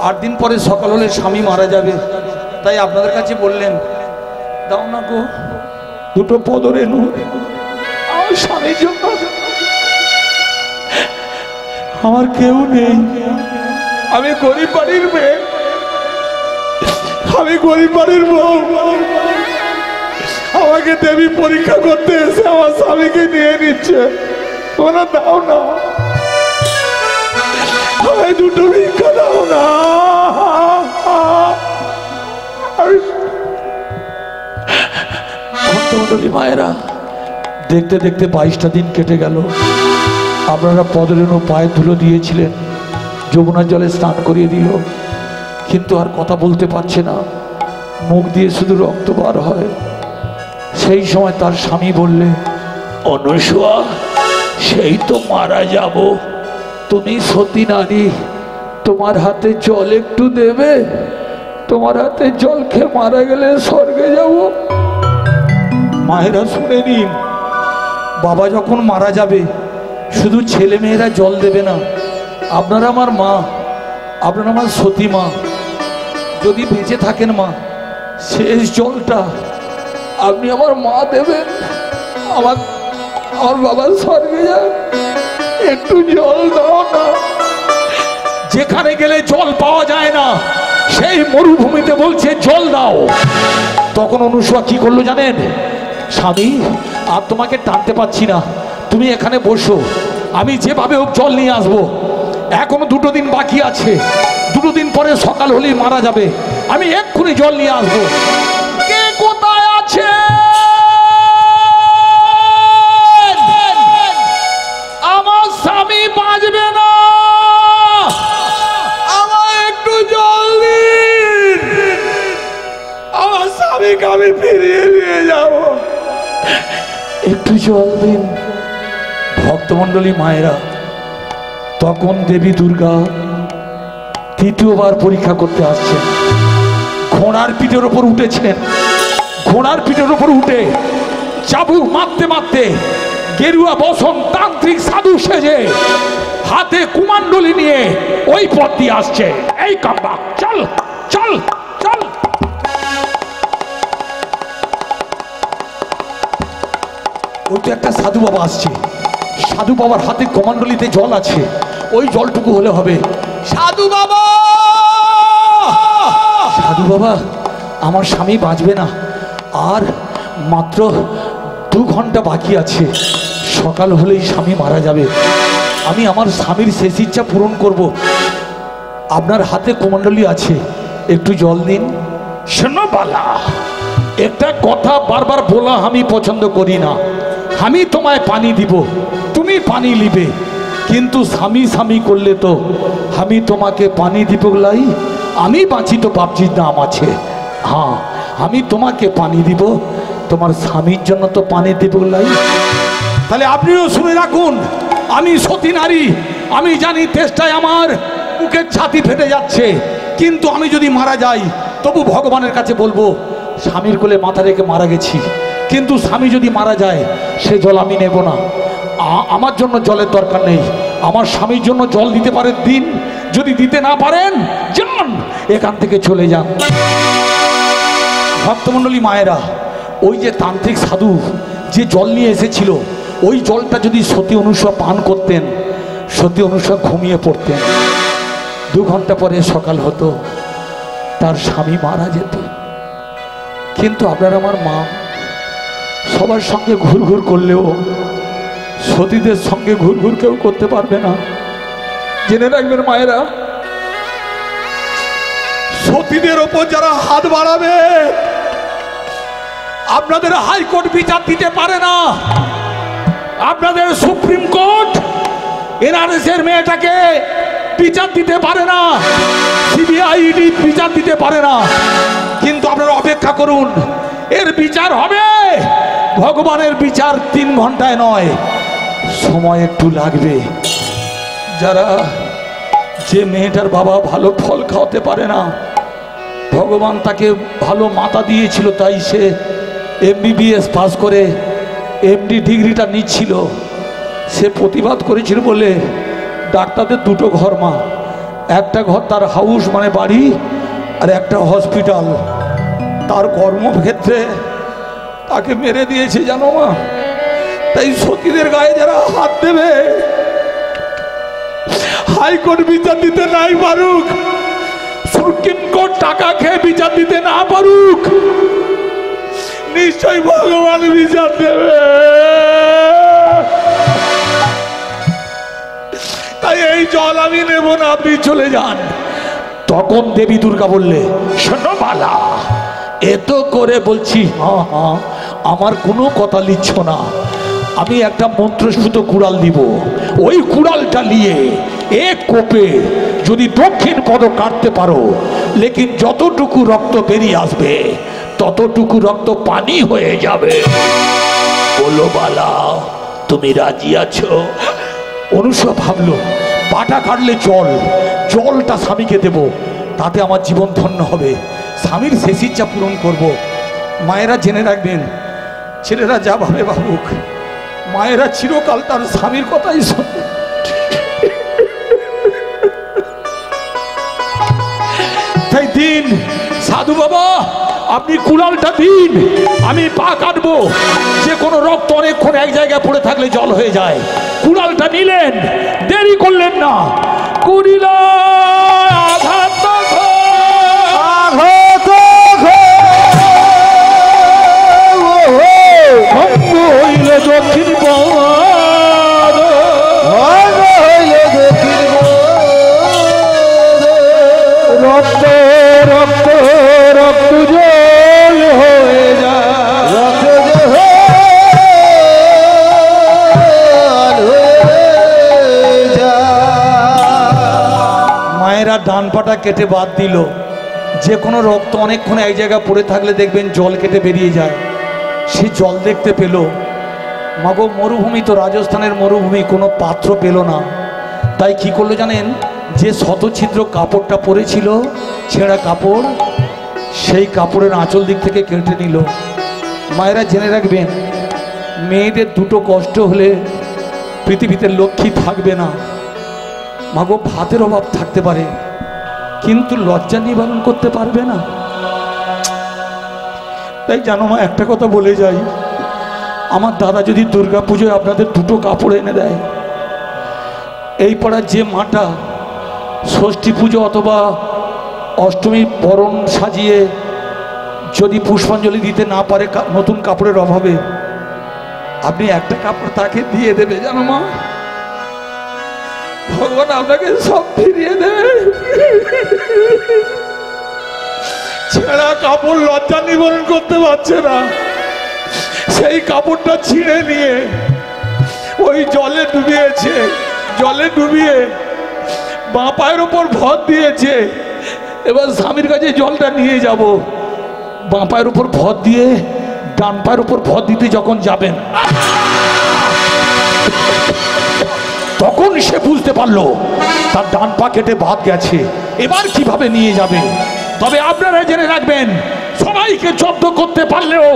8 দিন পরে সকাল হলে স্বামী মারা যাবে, তাই আপনাদের কাছে বললেন দাও না গো দুটো পদরে নু আমার স্বামীর জন্য। আমার কেউ নেই, আমি গরিব বাড়ির মেয়ে, আমি গরিব বাড়ির বউ। আমাকে দেবী পরীক্ষা করতে এসে আমার স্বামীকে নিয়ে নিচ্ছে, তোমরা দাও না, আমায় দুটো ভিক্ষা দাও না। ভক্তমণ্ডলী মায়েরা, দেখতে দেখতে 22টা দিন কেটে গেল। আপনারা পদরেণু পায়ে ধুলো দিয়েছিলেন, যমুনার জলে স্নান করিয়ে দিল, কিন্তু আর কথা বলতে পারছে না, মুখ দিয়ে শুধু রক্ত বার হয়। সেই সময় তার স্বামী বললে, অনুসুয়া সেই তো মারা যাব, তুমি সতী নারী, তোমার হাতে জল একটু দেবে, তোমার হাতে জল খেয়ে মারা গেলে স্বর্গে যাব। মায়েরা শুনে নিন, বাবা যখন মারা যাবে শুধু ছেলে মেয়েরা জল দেবে না, আপনারা আমার মা, আপনারা আমার সতী মা, যদি বেঁচে থাকেন মা, শেষ জলটা আপনি আমার মা দেবেন, আমার বাবা স্বর্গে যাবে, একটু জল দাও না। যেখানে গেলে জল পাওয়া যায় না সেই মরুভূমিতে বলছে জল দাও। তখন অনুসুয়া কি করলো জানেন? স্বামী আর তোমাকে টানতে পারছি না, তুমি এখানে বসো, আমি যেভাবে হোক জল নিয়ে আসবো। এখনো 2 দিন বাকি আছে, 2 দিন পরে সকাল হলেই মারা যাবে, আমি এক্ষুনি জল নিয়ে আসবো। কে কোথায় আছে? আমার স্বামী বাঁচবে না, আমার একটু জল দিন, আমার স্বামীকে আমি ফিরিয়ে নিয়ে যাব, একটু জল দিন। ভক্তমণ্ডলী মায়েরা, তখন দেবী দুর্গা 3য়বার পরীক্ষা করতে আসছেন। ঘোড়ার পিঠের ওপর উঠেছিলেন, ঘোড়ার পিঠের ওপর উঠে চাবুক মারতে মারতে গেরুয়া বসন তান্ত্রিক সাধু সেজে হাতে কুমান্ডলি নিয়ে ওই পথ দিয়ে আসছে। এই কাম্বা চল চল চল। ওই তো একটা সাধু বাবা আসছে, সাধু বাবার হাতে কমান্ডলিতে জল আছে, ওই জলটুকু হলে হবে। সাধু বাবা, সাধু বাবা, আমার স্বামী বাঁচবে না, আর মাত্র 2 ঘন্টা বাকি আছে, সকাল হলেই স্বামী মারা যাবে, আমি আমার স্বামীর শেষ ইচ্ছা পূরণ করব, আপনার হাতে কমণ্ডলী আছে, একটু জল দিন। শোনো বালা, একটা কথা বারবার বলা আমি পছন্দ করি না, আমি তোমায় পানি দিব, তুমি পানি লিবে, কিন্তু স্বামী স্বামী করলে তো আমি তোমাকে পানি দিব লাই, আমি বাঁচি তো বাপজির নাম আছে, হ্যাঁ আমি তোমাকে পানি দিব, তোমার স্বামীর জন্য তো পানি দিব লাই। তাহলে আপনিও শুনে রাখুন, আমি সতী নারী, আমি জানি তেষ্টায় আমার বুকের ছাতি ফেটে যাচ্ছে, কিন্তু আমি যদি মারা যাই তবু ভগবানের কাছে বলবো স্বামীর কোলে মাথা রেখে মারা গেছি, কিন্তু স্বামী যদি মারা যায় সে জল আমি নেব না, আমার জন্য জলের দরকার নেই, আমার স্বামীর জন্য জল দিতে পারেন দিন, যদি দিতে না পারেন যান, এখান থেকে চলে যান। ভক্তমণ্ডলী মায়েরা, ওই যে তান্ত্রিক সাধু যে জল নিয়ে এসেছিল, ওই জলটা যদি সতী অনুসুয়া পান করতেন, সতী অনুসুয়া ঘুমিয়ে পড়তেন, 2 ঘন্টা পরে সকাল হতো, তার স্বামী মারা যেত। কিন্তু আপনার আমার মা সবার সঙ্গে ঘুরঘুর করলেও সতীদের সঙ্গে ঘুরঘুর কেউ করতে পারবে না। জেনে রাখবেন মায়েরা, সতীদের ওপর যারা হাত বাড়াবে আপনাদের হাইকোর্ট বিচার দিতে পারে না, আপনাদের সুপ্রিম কোর্ট এনআরএসের মেয়েটাকে বিচার দিতে পারে না, সিবিআই ইডি বিচার দিতে পারে না, কিন্তু আপনারা অপেক্ষা করুন, এর বিচার হবে। ভগবানের বিচার 3 ঘন্টায় নয়, সময় একটু লাগবে। যারা যে মেয়েটার বাবা ভালো ফল খাওয়াতে পারে না, ভগবান তাকে ভালো মাতা দিয়েছিল, তাই সে MBBS পাস করে MD ডিগ্রিটা নিচ্ছিল, সে প্রতিবাদ করেছিল বলে ডাক্তারদের 2টো ঘর মা, একটা ঘর তার হাউস মানে বাড়ি, আর একটা হসপিটাল। তার কর্মক্ষেত্রে তাকে মেরে দিয়েছে জানো মা। তাই সতীদের গায়ে যারা হাত দেবে, হাইকোর্ট বিচার দিতে নাই পারুক, সুপ্রিম কোর্ট টাকা খেয়ে বিচার দিতে না পারুক, নিশ্চয় ভগবান বিচার দেবে। তাই এই জল আমি নেব না, আপনি চলে যান। তখন দেবী দুর্গা বললে, শোনো বালা, এত করে বলছি হ্যাঁ হ্যাঁ, আমার কোনো কথা লিখছ না। আমি একটা মন্ত্রসূত কুড়াল দিব, ওই কুড়ালটা নিয়ে এক কোপে যদি দক্ষিণ পদ কাটতে পারো, লেকিন যতটুকু রক্ত বেরিয়ে আসবে ততটুকু রক্ত পানি হয়ে যাবে। বলো বালা, তুমি রাজি আছো? অনুসূয়া ভাবলো, পাটা কাটলে জল, জলটা স্বামীকে দেব, তাতে আমার জীবন ধন্য হবে, স্বামীর শেষ ইচ্ছা পূরণ করব। মায়েরা জেনে রাখবেন, ছেলেরা যা ভাবে ভাবুক, মায়েরা চিরকাল তার স্বামীর কথাই শোনে। তাই দিন, সাধু বাবা আপনি কুড়ালটা দিন, আমি পা কাটবো। যে কোনো রক্ত অনেকক্ষণ এক জায়গায় পড়ে থাকলে জল হয়ে যায়। কুড়ালটা নিলেন, দেরি করলেন না, কুড়িল দক্ষিণ রক্ত রক্ত রক্ত জল হয়ে যায়। মায়েরা ডান পাটা কেটে বাদ দিল। যে কোনো রক্ত অনেকক্ষণ এক জায়গায় পড়ে থাকলে দেখবেন জল কেটে বেরিয়ে যায়। সে জল দেখতে পেল। মাগো, মরুভূমি তো রাজস্থানের মরুভূমি, কোনো পাত্র পেল না। তাই কি করলো জানেন? যে শতছিদ্র কাপড়টা পরেছিল, ছেঁড়া কাপড়, সেই কাপড়ের আঁচল দিক থেকে কেটে নিল। মায়েরা জেনে রাখবেন, মেয়েদের দুটো কষ্ট হলে পৃথিবীতে লক্ষ্মী থাকবে না। মাগো, ভাতের অভাব থাকতে পারে, কিন্তু লজ্জা নিবারণ করতে পারবে না। তাই জানো মা, একটা কথা বলে যাই, আমার দাদা যদি দুর্গা পুজোয় আপনাদের দুটো কাপড় এনে দেয়, এই পাড়ার যে মাটা ষষ্ঠী পুজো অথবা অষ্টমী বরণ সাজিয়ে যদি পুষ্পাঞ্জলি দিতে না পারে নতুন কাপড়ের অভাবে, আপনি একটা কাপড় তাকে দিয়ে দেবে জানো মা, ভগবান আপনাকে সব ফিরিয়ে দেবে। ছেঁড়া কাপড় লজ্জা নিবারণ করতে পারছে না, সেই কাপড়টা ছিঁড়ে নিয়ে ওই জলে ডুবিয়েছে, জলে ডুবিয়ে বাঁ পায়ের ওপর ভর দিয়েছে। এবার স্বামীর কাছে জলটা নিয়ে যাব, বাঁ পায়ের উপর ভর দিয়ে ডান পায়ের উপর ভর দিতে যখন যাবেন, তখন সে বুঝতে পারলো তার ডান পা কেটে বাদ গেছে। এবার কিভাবে নিয়ে যাবে? তবে আপনারা জেনে রাখবেন, সবাইকে জব্দ করতে পারলেও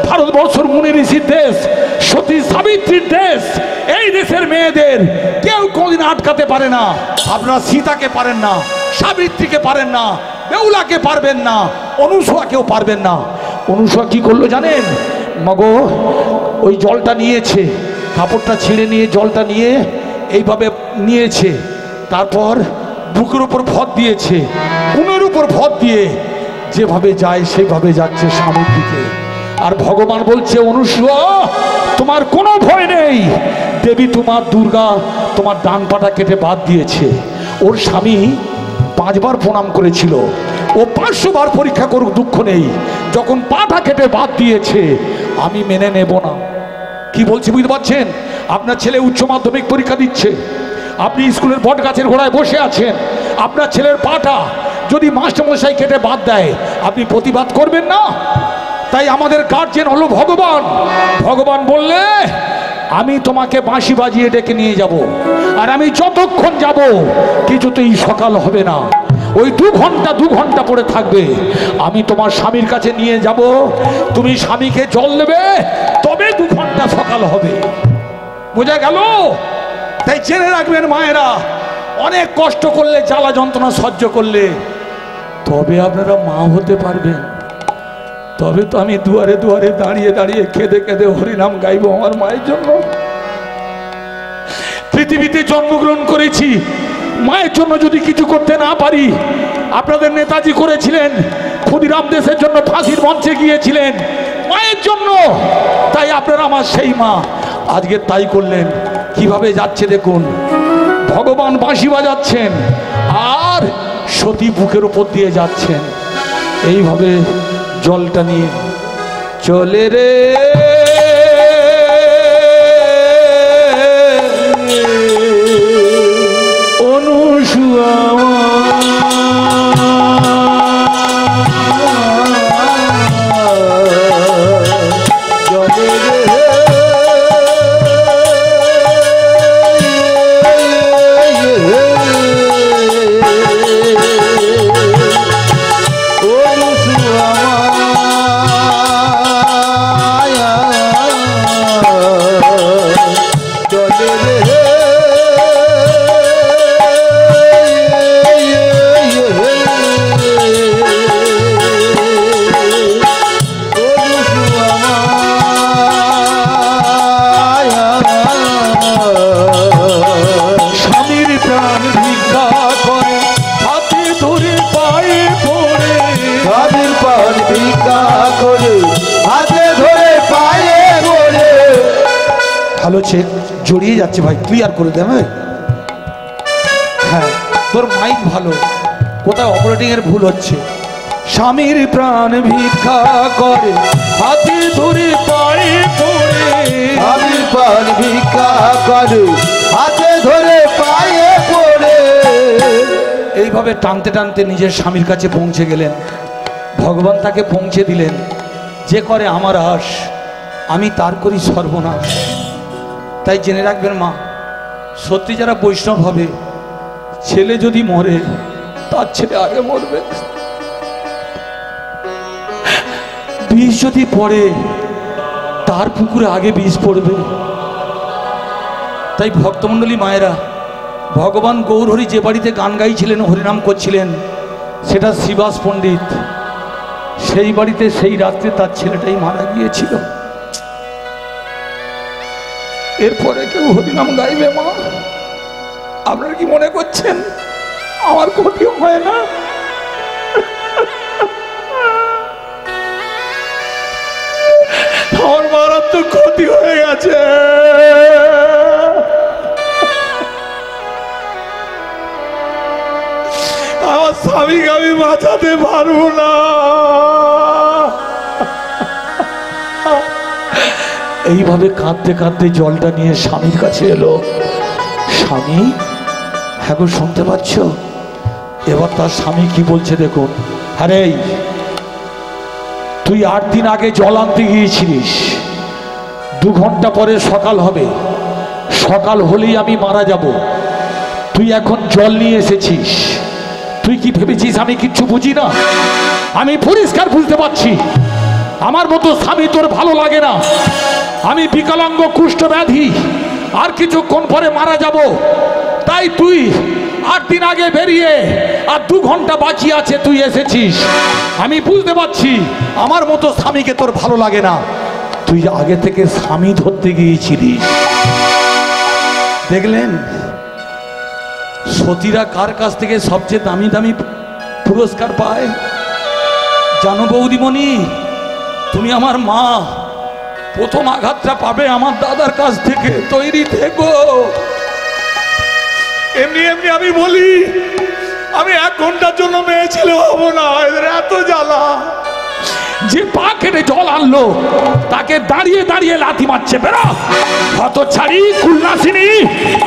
ভারতবর্ষের মুনি ঋষির দেশ, সতী সাবিত্রীর দেশ, এই দেশের মেয়েদের কেউ কোনদিন আটকাতে পারে না। আপনারা সীতাকে পারেন না, সাবিত্রীকে পারেন না, বেহুলাকে পারবেন না, অনুসূয়াকেও পারবেন না। অনুসূয়া কি করলো জানেন? মাগো, ওই জলটা নিয়েছে, কাপড়টা ছিঁড়ে নিয়ে জলটা নিয়ে এইভাবে নিয়েছে, তারপর বুকের উপর ভর দিয়েছে, কুনের উপর ভর দিয়ে যেভাবে যায় সেভাবে যাচ্ছে স্বামীর দিকে। আর ভগবান বলছে, অনুসূয়া তোমার কোনো ভয় নেই, দেবী তোমার দুর্গা তোমার ডান পাটা কেটে বাদ দিয়েছে। ওর স্বামী 5 বার প্রণাম করেছিল, ও 500 বার পরীক্ষা করুক, দুঃখ নেই। যখন পাটা কেটে বাদ দিয়েছে, আমি মেনে নেব না। কি বলছি বুঝতে পারছেন? আপনার ছেলে উচ্চ মাধ্যমিক পরীক্ষা দিচ্ছে, আপনি স্কুলের বট গাছের গোড়ায় বসে আছেন, আপনার ছেলের পাটা যদি মাস্টারমশাই কেটে বাদ দেয়, আপনি প্রতিবাদ করবেন না? তাই আমাদের গার্জেন হলো ভগবান। ভগবান বললে, আমি তোমাকে বাঁশি বাজিয়ে ডেকে নিয়ে যাব, আর আমি যতক্ষণ যাব কিছুতেই সকাল হবে না। ওই 2 ঘন্টা পড়ে থাকবে, আমি তোমার স্বামীর কাছে নিয়ে যাব, তুমি স্বামীকে জল দেবে, তবে 2 ঘন্টা সকাল হবে। বোঝা গেল? তাই জেনে রাখবেন মায়েরা, অনেক কষ্ট করলে, জ্বালা যন্ত্রণা সহ্য করলে তবে আপনারা মা হতে পারবেন। তবে তো আমি দুয়ারে দুয়ারে দাঁড়িয়ে দাঁড়িয়ে কেঁদে কেঁদে হরিনাম গাইব আমার মায়ের জন্য। পৃথিবীতে জন্মগ্রহণ করেছি, মায়ের জন্য যদি কিছু করতে না পারি, আপনাদের নেতাজি করেছিলেন, ক্ষুদিরাম দেশের জন্য ফাঁসির মঞ্চে গিয়েছিলেন মায়ের জন্য, তাই আপনারা আমার সেই মা। আজকে তাই করলেন। কিভাবে যাচ্ছে দেখুন, ভগবান বাঁশি বাজাচ্ছেন আর সতী বুকের উপর দিয়ে যাচ্ছেন। এইভাবে জলটা নিয়ে চলে রে অনুসুয়া ভালো চেক জড়িয়ে যাচ্ছে ভাই, ক্লিয়ার করে দেবে। হ্যাঁ, তোর মাইক ভালো, কোথায় অপারেটিং এর ভুল হচ্ছে। স্বামীর প্রাণ ভিক্ষা করে হাতে ধরে পায়ে পড়ে, স্বামীর প্রাণ ভিক্ষা করে হাতে ধরে পায়ে পড়ে। এইভাবে টানতে টানতে নিজের স্বামীর কাছে পৌঁছে গেলেন। ভগবান তাকে পৌঁছে দিলেন। যে করে আমার আশ, আমি তার করি সর্বনাশ। তাই জেনে রাখবেন মা, সত্যি যারা বৈষ্ণব হবে, ছেলে যদি মরে তার ছেলে আগে মরবে, বিষ যদি পড়ে তার পুকুরে আগে বিষ পড়বে। তাই ভক্তমণ্ডলী মায়েরা, ভগবান গৌরহরি যে বাড়িতে গান গাইছিলেন, হরিনাম করছিলেন, সেটা শ্রীবাস পণ্ডিত। সেই বাড়িতে সেই রাত্রে তার ছেলেটাই মারা গিয়েছিল। এরপরে কেউ হরিনাম গাইবে মা? আপনারা কি মনে করছেন আমার ক্ষতি হয় না? আমার মারাত্মক ক্ষতি হয়ে গেছে। আমার স্বামীকে আমি বাঁচাতে পারবো না। এইভাবে কাঁদতে কাঁদতে জলটা নিয়ে স্বামীর কাছে এলো। স্বামী, হ্যাঁ গো, শুনতে পাচ্ছ? এবার তার স্বামী কি বলছে দেখুন। আরে তুই 8 দিন আগে জল আনতে গিয়েছিলিস, 2 ঘন্টা পরে সকাল হবে, সকাল হলেই আমি মারা যাব। তুই এখন জল নিয়ে এসেছিস, তুই কি ভেবেছিস আমি কিচ্ছু বুঝি না? আমি পরিষ্কার বুঝতে পারছি আমার মতো স্বামী তোর ভালো লাগে না। আমি বিকলাঙ্গ, কুষ্ঠ ব্যাধি, আর কিছুক্ষণ পরে মারা যাব। তাই তুই 8 দিন আগে বেরিয়ে আর 2 ঘন্টা বাকি আছে তুই এসেছিস। আমি বুঝতে পারছি আমার মতো স্বামীকে তোর ভালো লাগে না। তুই আগে থেকে স্বামী ধরতে গিয়েছিলিস। দেখলেন সতীরা কার কাছ থেকে সবচেয়ে দামি দামি পুরস্কার পায় জানো বৌদিমণি? তুমি আমার মা, প্রথম আঘাতটা পাবে আমার দাদার কাছ থেকে। তৈরি থেকো। এমনি এমনি আমি বলি, আমি 1 ঘন্টার জন্য মেয়ে ছেলে হবো না। এদের এত জ্বালা। যে পা কেটে জল আনলো তাকে দাঁড়িয়ে দাঁড়িয়ে লাথি মারছে। বেরো হতচ্ছাড়ি, কুল্লাসিনী,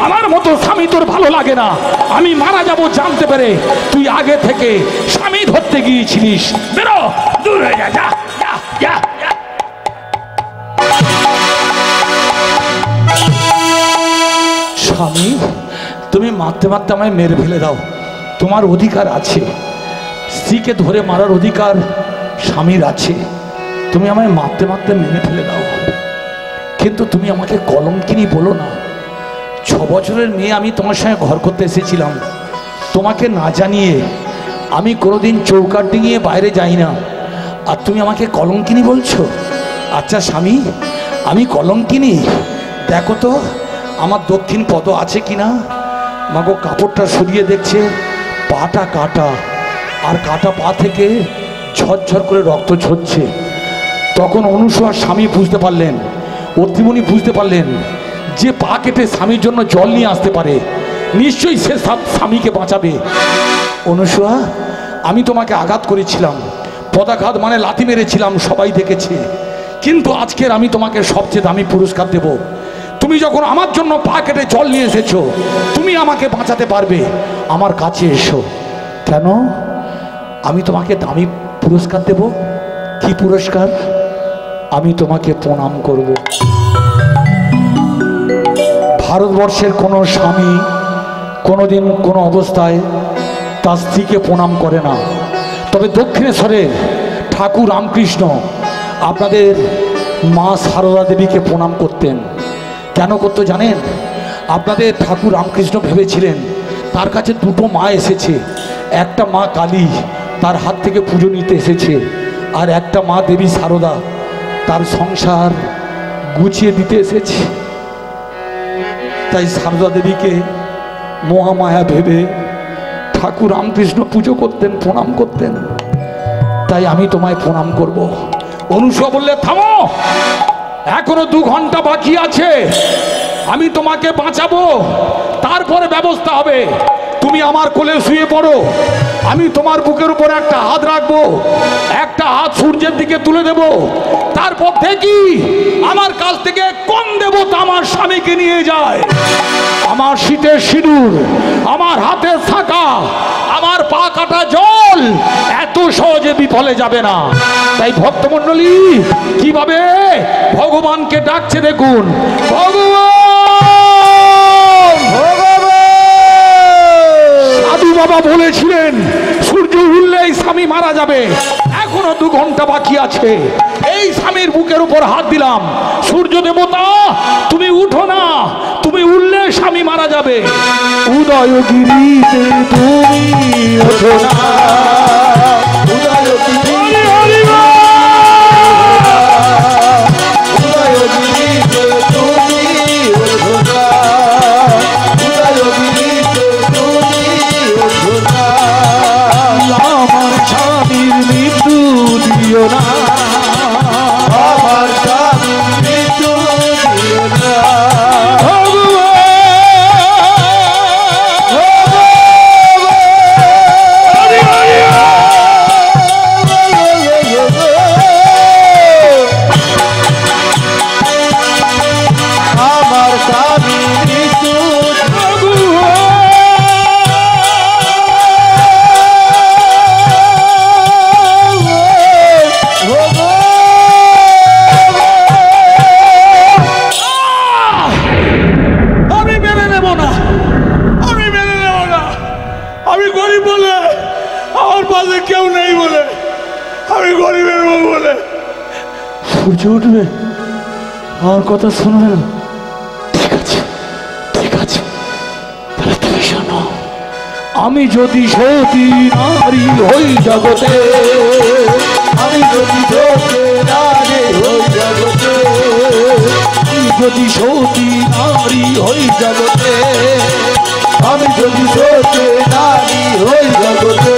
আমার মতো স্বামী তোর ভালো লাগে না। আমি মারা যাব জানতে পেরে তুই আগে থেকে স্বামী ধরতে গিয়েছিলিস। বেরো, দূর হয়ে যা, যা যা যা। স্বামী, তুমি মারতে মারতে আমায় মেরে ফেলে দাও, তোমার অধিকার আছে। স্ত্রীকে ধরে মারার অধিকার স্বামীর আছে। তুমি আমায় মারতে মারতে মেরে ফেলে দাও, কিন্তু তুমি আমাকে কলঙ্কিনী বলো না। 6 বছরের মেয়ে আমি তোমার সঙ্গে ঘর করতে এসেছিলাম, তোমাকে না জানিয়ে। আমি কোনোদিন চৌকাঠ ডিঙিয়ে বাইরে যাই না, আর তুমি আমাকে কলঙ্কিনী বলছো? আচ্ছা স্বামী, আমি কলঙ্কিনী? দেখো তো আমার দক্ষিণ পদ আছে কিনা। মাগো কাপড়টা সরিয়ে দেখছে, পাটা কাটা, আর কাটা পা থেকে ঝরঝর করে রক্ত ঝরছে। তখন অনুসূয়ার স্বামী বুঝতে পারলেন, অত্রিমণি বুঝতে পারলেন যে পা কেটে স্বামীর জন্য জল নিয়ে আসতে পারে, নিশ্চয়ই সে স্বামীকে বাঁচাবে। অনুসূয়া, আমি তোমাকে আঘাত করেছিলাম, পদাঘাত মানে লাথি মেরেছিলাম, সবাই দেখেছে। কিন্তু আজকের আমি তোমাকে সবচেয়ে দামি পুরস্কার দেব। তুমি যখন আমার জন্য পা কেটে জল নিয়ে এসেছো, তুমি আমাকে বাঁচাতে পারবে, আমার কাছে এসো। কেন? আমি তোমাকে দামি পুরস্কার দেব। কি পুরস্কার? আমি তোমাকে প্রণাম করব। ভারতবর্ষের কোনো স্বামী কোনোদিন কোনো অবস্থায় তার স্ত্রীকে প্রণাম করে না, তবে দক্ষিণেশ্বরে ঠাকুর রামকৃষ্ণ আপনাদের মা সারদা দেবীকে প্রণাম করতেন। কেন করতো জানেন? আপনাদের ঠাকুর রামকৃষ্ণ ভেবেছিলেন তার কাছে দুটো মা এসেছে, একটা মা কালী, তার হাত থেকে পুজো নিতে এসেছে, আর একটা মা দেবী সারদা, তার সংসার গুছিয়ে দিতে এসেছে। তাই সারদা দেবীকে মহামায়া ভেবে ঠাকুর রামকৃষ্ণ পুজো করতেন, প্রণাম করতেন। তাই আমি তোমায় প্রণাম করব। অনুসূয়া বললে, থামো, এখনো 2 ঘন্টা বাকি আছে, আমি তোমাকে বাঁচাবো, তারপরে ব্যবস্থা হবে। তুমি আমার কোলে শুয়ে পড়ো, আমি তোমার বুকের উপর একটা হাত রাখবো, একটা হাত সূর্যের দিকে তুলে দেব, তারপর দেখি আমার কাছ থেকে কোন দেবতা আমার স্বামীকে নিয়ে যায়। আমার শীতের সিঁদুর, আমার হাতের শাঁখা, আমার পা কাটা জল এত সহজে বিফলে যাবে না। তাই ভক্তমণ্ডলী কিভাবে ভগবানকে ডাকছে দেখুন। ভগবান, সাধু বাবা বলেছিলেন সূর্য উঠলেই স্বামী মারা যাবে, এখনো 2 ঘন্টা বাকি আছে। এই স্বামীর বুকের উপর হাত দিলাম, সূর্য দেবতা তুমি উঠো না, তুমি উঠলে স্বামী মারা যাবে। উদয়গিরিতে তুমি ওঠো না, আমার স্বামীর মৃত্যু দিও না, আমার স্বামীর মৃত্যু দিও না। সূর্য উঠবে, আমার কথা শুনবে না? ঠিক আছে, ঠিক আছে, তাহলে তুমি শোনো। আমি যদি সতী নারী হই জগতে, আমি যদি সতী নারী হই জগতে, আমি যদি সতী নারী হই জগতে, আমি যদি সতী নারী হই জগতে,